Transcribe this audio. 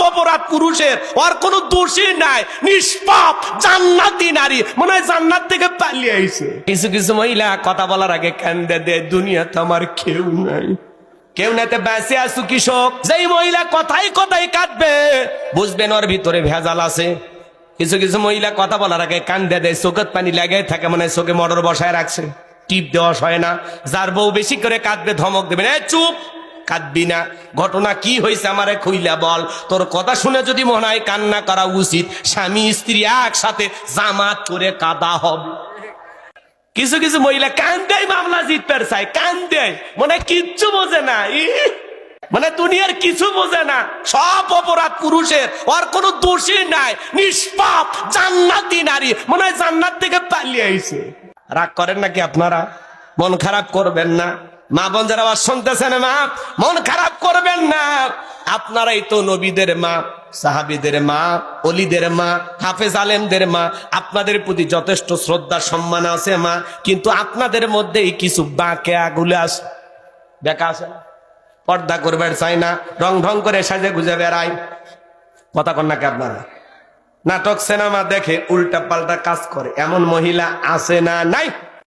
অপরাধ পুরুষের, ওর কোনো দোষই নাই, নিষ্পাপ জান্নাতি নারী, মনে হয় জান্নাত থেকে পালিয়ে আইছে। কিছু কিছু মহিলা কথা বলার আগে কান্দে দেয়, দুনিয়াতে আমার কেউ নাই, কেউ নাতে বেঁচে আসু কৃষক। যেই মহিলা কথাই কথাই কাঁদবে, বুঝবেন ওর ভিতরে ভেজাল আছে। কিছু কিছু মহিলা কথা বলার আগে কান্দে দেয়, চোখের পানি লাগে থাকে, মানে চোখে মোটর বসায় রাখছে, টিপ দেওয়া হয় না। যার বউ বেশি করে কাঁদবে ধমক দেবেন, চুপ, কাঁদবি না, ঘটনা কি হয়েছে আমারে খুইলা বল। তোর কথা শুনে যদি মনে হয় কান্না করা উচিত, স্বামী স্ত্রী একসাথে জামাত করে কাঁদা হবে। কিছু কিছু মহিলা কান্দেই মামলা জিততে চায়, কান্দেই, মানে কিচ্ছু বোঝে না, মানে দুনিয়ার কিছু বোঝে না, সব অপরাধ পুরুষের, ওর কোনো দোষই নাই, নিষ্পাপ জান্নাতি নারী, মনে হয় জান্নাত থেকে পালিয়ে আইছে। রাগ করেন নাকি আপনারা? মন খারাপ করবেন না। মা বোন যারা আওয়াজ শুনতেছেন, মা মন খারাপ করবেন না। আপনারাই তো নবীদের মা, সাহাবীদের মা, ওলিদের মা, হাফেজ আলেমদের মা। আপনাদের প্রতি যথেষ্ট শ্রদ্ধা সম্মান আছে মা, কিন্তু আপনাদের মধ্যেই কিছু বাঁকে আগুলে আছে, দেখা আছে না, পর্দা করবেন চাই না, রং ঢং করে সাজে গুজে বেড়ায়। কথা কন নাকি আপনারা? নাটক সিনেমা দেখে উল্টা পাল্টা কাজ করে, এমন মহিলা আছে না নাই?